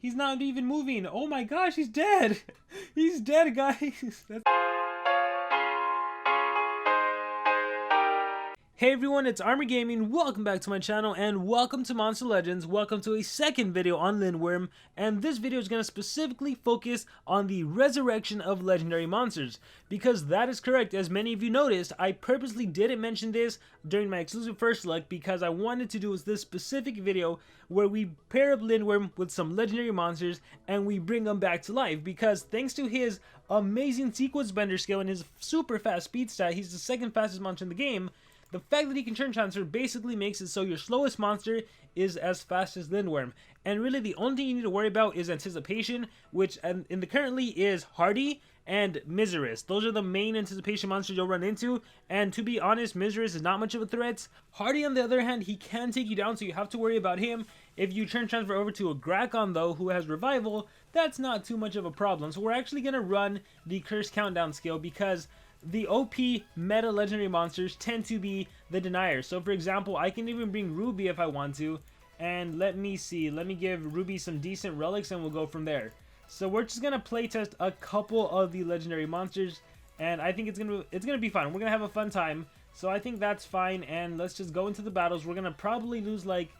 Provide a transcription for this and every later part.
He's not even moving. Oh my gosh, he's dead. He's dead, guys. Hey everyone, it's Armor Gaming. Welcome back to my channel and welcome to Monster Legends. Welcome to a second video on Lindworm, and this video is going to specifically focus on the resurrection of legendary monsters, because that is correct. As many of you noticed, I purposely didn't mention this during my exclusive first look because I wanted to do this specific video where we pair up Lindworm with some legendary monsters and we bring them back to life, because thanks to his amazing sequence bender skill and his super fast speed stat, he's the second fastest monster in the game. The fact that he can turn transfer basically makes it so your slowest monster is as fast as Lindworm. And really the only thing you need to worry about is anticipation, which in the currently is Hardy and Miseris. Those are the main anticipation monsters you'll run into. And to be honest, Miseris is not much of a threat. Hardy, on the other hand, he can take you down, so you have to worry about him. If you turn transfer over to a Grakon though, who has revival, that's not too much of a problem. So we're actually going to run the Curse Countdown skill because the OP meta legendary monsters tend to be the deniers. So for example, I can even bring Rubi if I want to, and let me see, let me give Rubi some decent relics and we'll go from there. So we're just gonna playtest a couple of the legendary monsters, and I think it's gonna be fun. We're gonna have a fun time, so I think that's fine. And let's just go into the battles. We're gonna probably lose like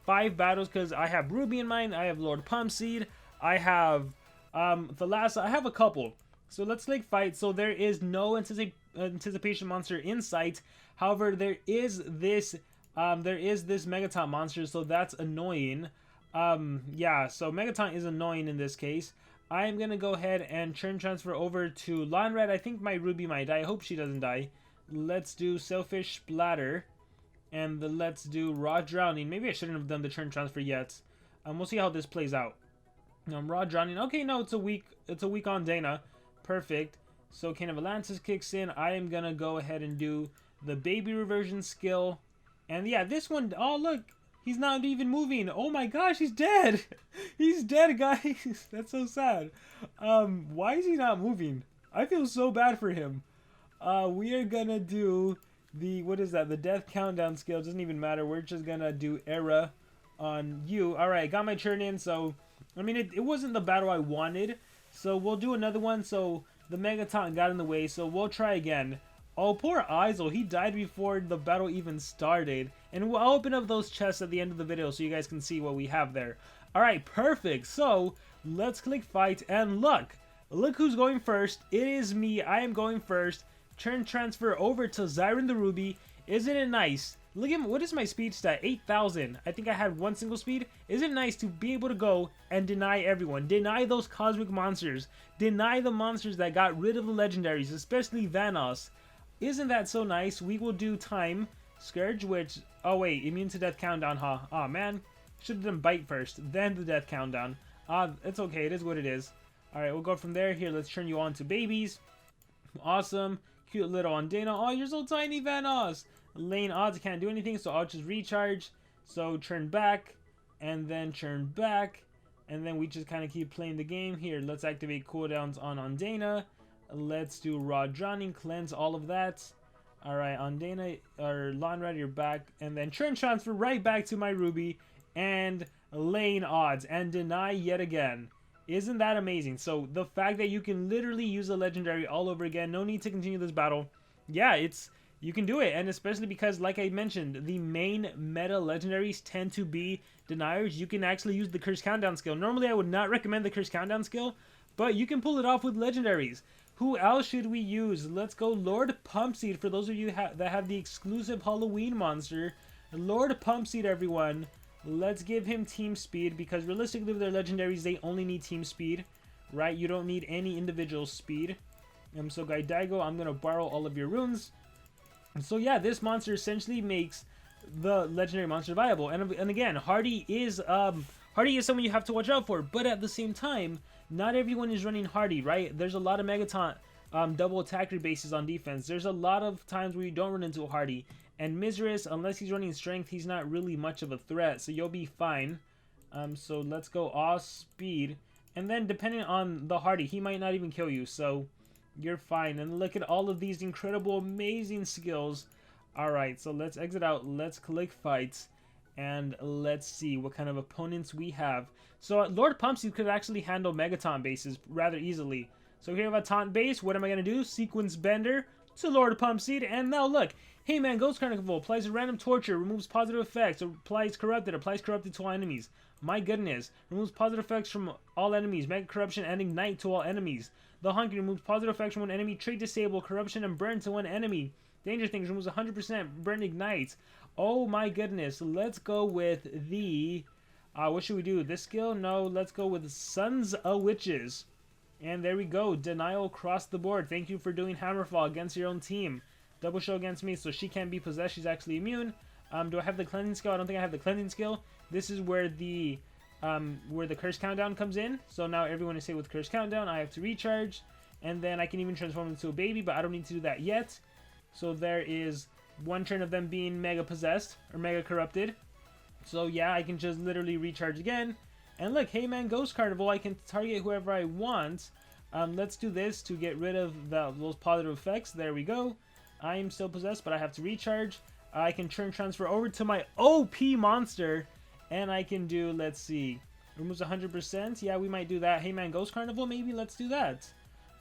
5 battles because I have Rubi in mind, I have Lord Pumpseed, I have Thalassa, I have a couple. So let's like fight. So there is no anticipation monster in sight. However, there is this Megaton monster, so that's annoying. Yeah, so Megaton is annoying in this case. I am gonna go ahead and turn transfer over to Lonred. I think my Rubi might die. I hope she doesn't die. Let's do Selfish Splatter, and let's do Raw Drowning. Maybe I shouldn't have done the turn transfer yet. We'll see how this plays out. Raw Drowning. Okay, no, it's a weak on Dana. Perfect. So Cane of Atlantis kicks in. I am gonna go ahead and do the baby reversion skill. And yeah, this one, oh look, he's not even moving. Oh my gosh, he's dead. He's dead, guys. That's so sad. Why is he not moving? I feel so bad for him. We are gonna do the, what is that? The death countdown skill. Doesn't even matter. We're just gonna do era on you. Alright, I got my turn in. So, I mean, it wasn't the battle I wanted. So we'll do another one. So the Megaton got in the way, so we'll try again. Oh, poor Isel. He died before the battle even started. And I'll open up those chests at the end of the video so you guys can see what we have there. Alright, perfect. So let's click fight, and look who's going first. It is me. I am going first. Turn transfer over to Zyron the Ruby. Isn't it nice? Look at, what is my speed stat? 8,000. I think I had one single speed. Isn't it nice to be able to go and deny everyone? Deny those cosmic monsters. Deny the monsters that got rid of the legendaries, especially Vanoss. Isn't that so nice? We will do Time Scourge, which, oh wait, immune to death countdown, huh? Oh man, should have done Bite first, then the death countdown. It's okay, it is what it is. Alright, we'll go from there. Here, let's turn you on to babies. Awesome. Cute little Ondana. Oh, you're so tiny, Vanoss. Lane odds can't do anything, so I'll just recharge. So turn back, and then turn back, and then we just kind of keep playing the game. Here, let's activate cooldowns on Ondana. Let's do Raw Drowning, cleanse all of that. Alright, Ondana, or Lonred, you're back, and then turn transfer right back to my Ruby, and Lane odds, and deny yet again. Isn't that amazing? So the fact that you can literally use a legendary all over again, no need to continue this battle. Yeah, you can do it, and especially because, like I mentioned, the main meta legendaries tend to be deniers. You can actually use the Curse Countdown skill. Normally, I would not recommend the Curse Countdown skill, but you can pull it off with legendaries. Who else should we use? Let's go Lord Pumpseed, for those of you that have the exclusive Halloween monster. Lord Pumpseed, everyone. Let's give him team speed, because realistically with their legendaries, they only need team speed, right? You don't need any individual speed. So Gaidaigo, I'm going to borrow all of your runes. So yeah, this monster essentially makes the legendary monster viable. And again, Hardy is someone you have to watch out for. But at the same time, not everyone is running Hardy, right? There's a lot of Megaton double attacker bases on defense. There's a lot of times where you don't run into a Hardy. And Miseris, unless he's running strength, he's not really much of a threat. So you'll be fine. So let's go Awe Speed. And then depending on the Hardy, he might not even kill you. So you're fine. And look at all of these incredible, amazing skills. Alright, so let's exit out. Let's click fights. And let's see what kind of opponents we have. So Lord Pumpseed could actually handle Megaton bases rather easily. So here we have a taunt base. What am I going to do? Sequence Bender to Lord Pumpseed. And now look. Hey man, Ghost Carnival applies a random torture, removes positive effects, applies corrupted to all enemies. My goodness. Removes positive effects from all enemies. Mega Corruption and Ignite to all enemies. The Hunky removes positive effects from one enemy. Trait Disable, Corruption, and Burn to one enemy. Danger Things removes 100%. Burn Ignite. Oh my goodness. Let's go with the... what should we do? This skill? No, let's go with Sons of Witches. And there we go. Denial across the board. Thank you for doing Hammerfall against your own team. Double show against me, so she can't be possessed. She's actually immune. Do I have the cleansing skill? I don't think I have the cleansing skill. This is where the curse countdown comes in. So now everyone is hit with curse countdown. I have to recharge, and then I can even transform into a baby, but I don't need to do that yet. So there is one turn of them being mega possessed or mega corrupted. So yeah, I can just literally recharge again. And look, hey man, Ghost Carnival, I can target whoever I want. Let's do this to get rid of those positive effects. There we go. I am still possessed, but I have to recharge. I can turn transfer over to my OP monster, and I can do, let's see, removes 100%. Yeah, we might do that. Hey man, Ghost Carnival, maybe let's do that.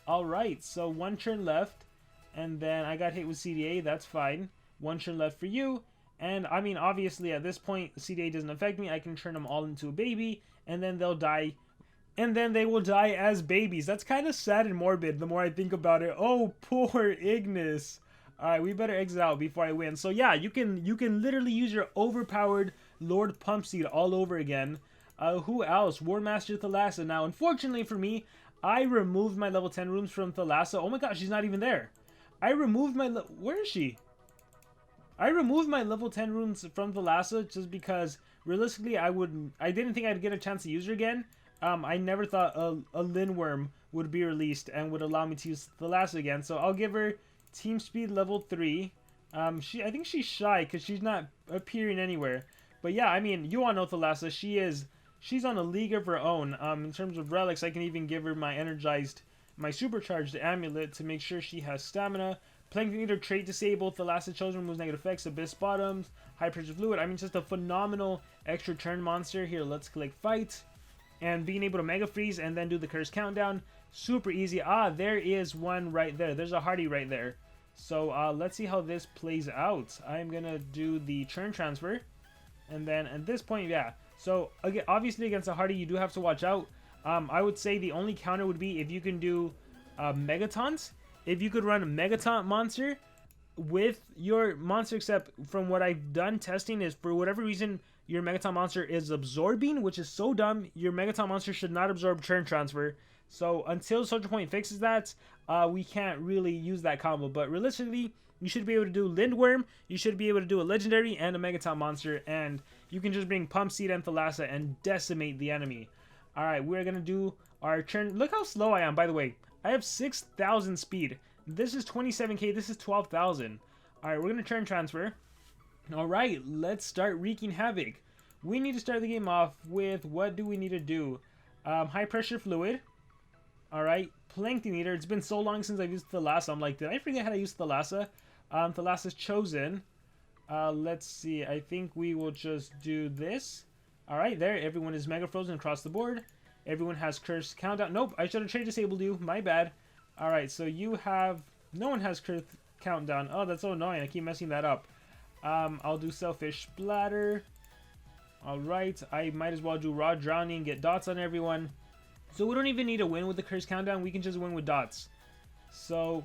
Alright, so one turn left, and then I got hit with CDA, that's fine. One turn left for you, and I mean, obviously at this point, CDA doesn't affect me. I can turn them all into a baby, and then they'll die. And then they will die as babies. That's kind of sad and morbid the more I think about it. Oh, poor Ignis. Alright, we better exit out before I win. So yeah, you can literally use your overpowered Lord Pumpseed all over again. Who else? War Master Thalassa. Now, unfortunately for me, I removed my level 10 rooms from Thalassa. Oh my gosh, she's not even there. I removed my... Where is she? I removed my level 10 rooms from Thalassa just because, realistically, I didn't think I'd get a chance to use her again. I never thought a Lindworm would be released and would allow me to use Thalassa again. So I'll give her Team Speed level 3. I think she's shy because she's not appearing anywhere. But yeah, I mean, you all know Thalassa. She's on a league of her own. In terms of relics, I can even give her my supercharged amulet to make sure she has stamina. Plankton Eater, trait disabled. Thalassa Chosen removes negative effects. Abyss Bottoms, high pressure fluid. I mean, just a phenomenal extra turn monster. Here, let's click fight. And being able to Mega Freeze and then do the curse countdown. Super easy. Ah, there is one right there. There's a Hardy right there. So let's see how this plays out. I'm going to do the turn transfer. And then at this point, yeah. So again, obviously against a Hardy, you do have to watch out. I would say the only counter would be if you can do Megatons. If you could run a Megaton monster with your monster, except from what I've done testing is for whatever reason your Megaton monster is absorbing, which is so dumb. Your Megaton monster should not absorb turn transfer. So until SocialPoint fixes that, we can't really use that combo. But realistically, you should be able to do Lindworm, you should be able to do a Legendary and a Megaton monster, and you can just bring Pumpseed and Thalassa and decimate the enemy. Alright, we're going to do our turn. Look how slow I am, by the way. I have 6,000 speed. This is 27k, this is 12,000. Alright, we're going to turn transfer. Alright, let's start wreaking havoc. We need to start the game off with, what do we need to do? High pressure fluid. Alright, Plankton Eater. It's been so long since I've used Thalassa. I'm like, did I forget how to use Thalassa? Thalassa's Chosen. Let's see. I think we will just do this. Alright, there. Everyone is Mega Frozen across the board. Everyone has Curse Countdown. Nope, I should have trait disabled you. My bad. Alright, so you have... No one has Curse Countdown. Oh, that's so annoying. I keep messing that up. I'll do Selfish Splatter. Alright, I might as well do Raw Drowning, get dots on everyone. So we don't even need to win with the Curse Countdown. We can just win with dots. So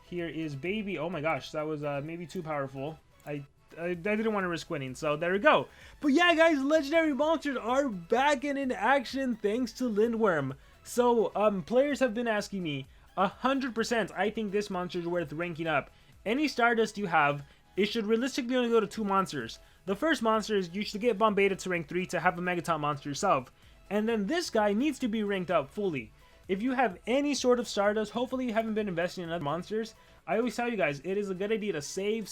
here is Baby. Oh my gosh, that was maybe too powerful. I didn't want to risk winning, so there we go. But yeah, guys, legendary monsters are back and in action thanks to Lindworm. So players have been asking me 100%. I think this monster is worth ranking up. Any Stardust you have, it should realistically only go to 2 monsters. The first monster is you should get Bombeta to rank 3 to have a Megaton monster yourself. And then this guy needs to be ranked up fully. If you have any sort of Stardust, hopefully you haven't been investing in other monsters. I always tell you guys, it is a good idea to save.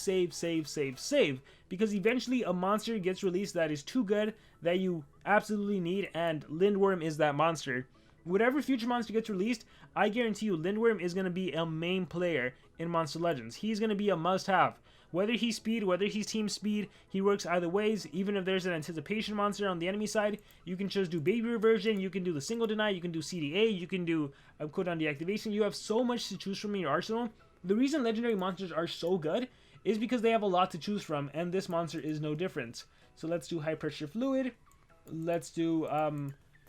Because eventually a monster gets released that is too good, that you absolutely need, and Lindworm is that monster. Whatever future monster gets released, I guarantee you Lindworm is going to be a main player in Monster Legends. He's going to be a must-have. Whether he's speed, whether he's team speed, he works either ways. Even if there's an anticipation monster on the enemy side, you can just do baby reversion, you can do the single deny, you can do CDA, you can do cooldown deactivation. You have so much to choose from in your arsenal. The reason legendary monsters are so good is because they have a lot to choose from, and this monster is no different. So let's do high pressure fluid. Let's do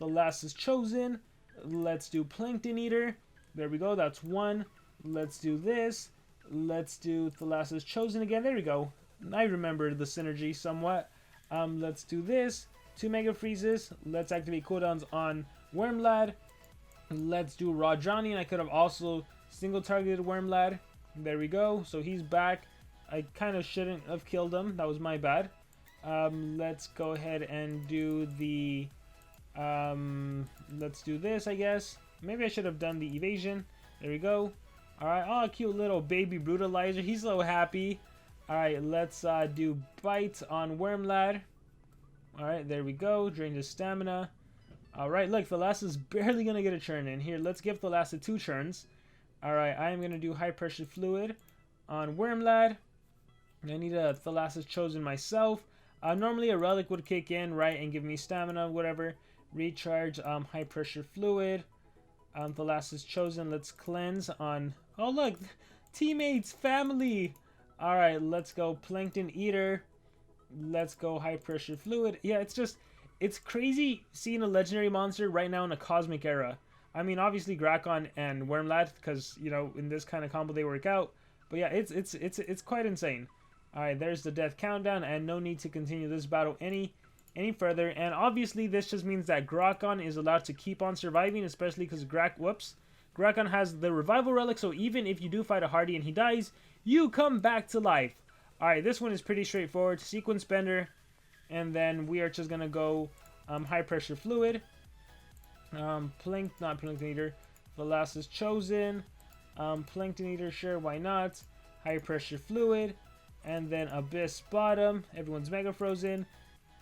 Thalassa's Chosen. Let's do Plankton Eater. There we go, that's one. Let's do this. Let's do Thalassa's Chosen again. There we go. I remember the synergy somewhat. Let's do this. 2 Mega Freezes. Let's activate cooldowns on Wormlad. Let's do Raw Johnny, and I could have also single targeted Wormlad. There we go. So he's back. I kind of shouldn't have killed him. That was my bad. Let's go ahead and do the... let's do this, I guess. Maybe I should have done the evasion. There we go. Alright, oh, cute little baby brutalizer. He's so happy. Alright, let's do bite on Wormlad. Alright, there we go. Drain his stamina. Alright, look, Thalassa's barely gonna get a turn in. Here, let's give Thalassa 2 turns. Alright, I am gonna do high pressure fluid on Wormlad. I need a Thalassa's Chosen myself. Normally a relic would kick in, right, and give me stamina, whatever. Recharge, high pressure fluid. Thalassa's Chosen. Let's cleanse on... Oh, look! Teammates! Family! Alright, let's go Plankton Eater. Let's go high pressure fluid. Yeah, it's just... It's crazy seeing a legendary monster right now in a cosmic era. I mean, obviously Grakon and Wormlad, because, you know, in this kind of combo they work out. But yeah, it's quite insane. Alright, there's the death countdown, and no need to continue this battle any further. And obviously this just means that Grakon is allowed to keep on surviving, especially because Grakon has the revival relic, so even if you do fight a Hardy and he dies, you come back to life. Alright, this one is pretty straightforward. Sequence Bender, and then we are just gonna go high pressure fluid. Not Plankton Eater. Thalassa's Chosen. Plankton Eater, sure, why not? High pressure fluid. And then Abyss Bottom. Everyone's Mega Frozen.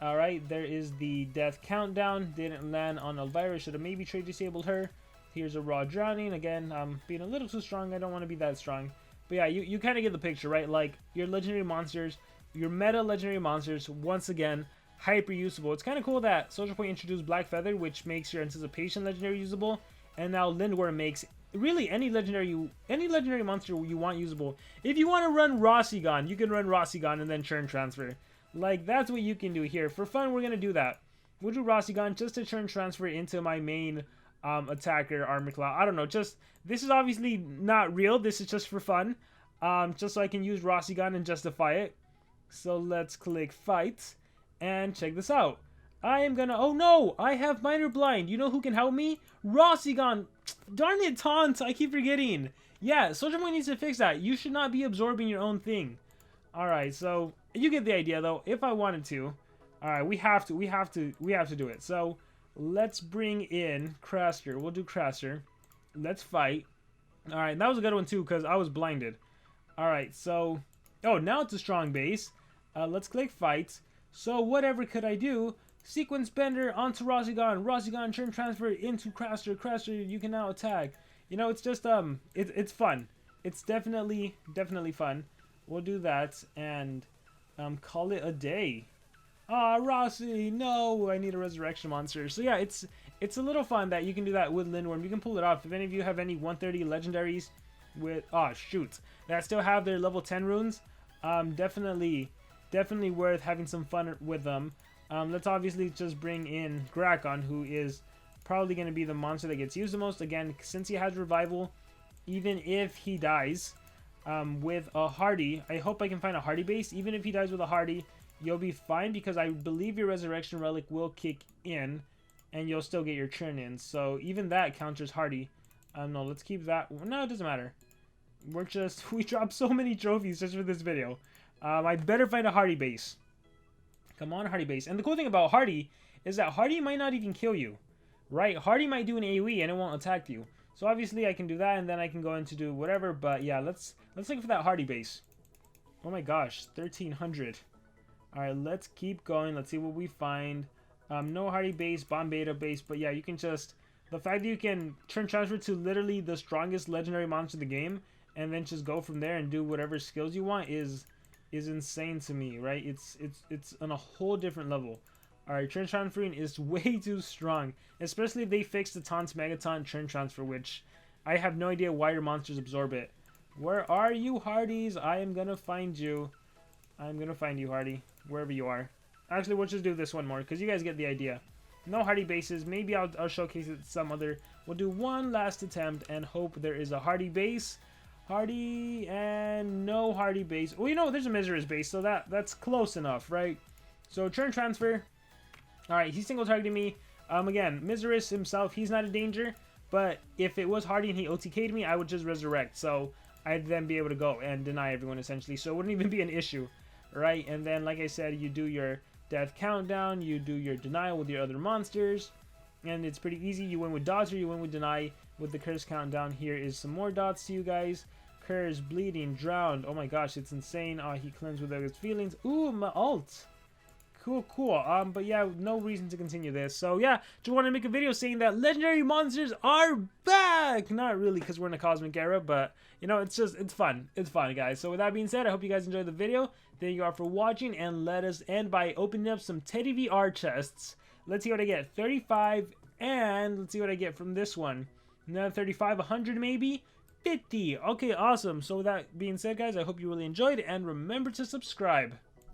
Alright, there is the death countdown. Didn't land on Elvira. Should have maybe trade disabled her. Here's a Raw Drowning. Again, I'm being a little too strong. I don't want to be that strong. But yeah, you kind of get the picture, right? Like, your legendary monsters, your meta legendary monsters, once again, hyper usable. It's kind of cool that SocialPoint introduced Blackfeather, which makes your Anticipation legendary usable. And now Lindworm makes really any legendary monster you want usable. If you want to run Rossigon, you can run Rossigon and then churn transfer. Like, that's what you can do here. For fun, we're going to do that. We'll do Rossigon just to churn transfer into my main attacker, Armor Claw. I don't know, just, this is obviously not real. This is just for fun. Just so I can use Rossigon and justify it. So let's click Fight. And check this out. I am gonna, oh no, I have Minor Blind. You know who can help me? Rossigon. Darn it, Taunt, I keep forgetting. Yeah, SocialPoint needs to fix that. You should not be absorbing your own thing. Alright, so you get the idea though. If I wanted to. Alright, we have to do it. So let's bring in Craster. We'll do Craster. Let's fight. Alright, that was a good one too, because I was blinded. Alright, so, oh, now it's a strong base. Let's click Fight. So whatever could I do? Sequence Bender onto Rossigon. Rossigon churn transfer into Craster. Craster, you can now attack. You know, it's just it's fun. It's definitely fun. We'll do that and call it a day. Ah, Rossi, no, I need a resurrection monster. So yeah, it's a little fun that you can do that with Lindworm. You can pull it off. If any of you have any 130 legendaries with that still have their level 10 runes, definitely worth having some fun with them. Let's obviously just bring in Grakon, who is probably going to be the monster that gets used the most. Again, since he has revival, even if he dies with a Hardy, I hope I can find a Hardy base. Even if he dies with a Hardy, you'll be fine, because I believe your Resurrection Relic will kick in and you'll still get your churn in. So even that counters Hardy. No, let's keep that. No, it doesn't matter. We dropped so many trophies just for this video. I better find a Hardy base. Come on, Hardy base. And the cool thing about Hardy is that Hardy might not even kill you, right? Hardy might do an AoE and it won't attack you. So obviously I can do that, and then I can go in to do whatever. But yeah, let's look for that Hardy base. Oh my gosh, 1300. All right, let's keep going. Let's see what we find. No Hardy base, Bomb Beta base, but yeah, you can just, the fact that you can turn transfer to literally the strongest legendary monster in the game and then just go from there and do whatever skills you want is is insane to me, right? It's on a whole different level. Alright, turn transferring is way too strong. Especially if they fix the taunt megaton turn transfer, which I have no idea why your monsters absorb it. Where are you, Hardies? I am gonna find you. I'm gonna find you, Hardy. Wherever you are. Actually, we'll just do this one more, because you guys get the idea. No Hardy bases. Maybe I'll showcase it some other. We'll do one last attempt and hope there is a Hardy base. Hardy and no Hardy base. Well, you know, there's a Miserous base, so that's close enough, right? So, turn transfer. Alright, he's single targeting me. Again, Miserous himself, he's not a danger. But if it was Hardy and he OTK'd me, I would just resurrect. So, I'd then be able to go and deny everyone, essentially. So, it wouldn't even be an issue, right? And then, like I said, you do your death countdown. You do your denial with your other monsters. And it's pretty easy. You win with dots or you win with deny. With the curse countdown, here is some more dots to you guys. Curse, bleeding, drowned. Oh my gosh, it's insane. He cleansed without his feelings. Ooh, my ult. Cool. But yeah, no reason to continue this. So yeah, just wanted to make a video saying that legendary monsters are back. Not really, because we're in a cosmic era, but you know, it's fun. It's fun, guys. So with that being said, I hope you guys enjoyed the video. Thank you all for watching, and let us end by opening up some Teddy VR chests. Let's see what I get. 35, and let's see what I get from this one. Another 35, 100 maybe. 50. Okay, awesome. So with that being said, guys, I hope you really enjoyed, and remember to subscribe.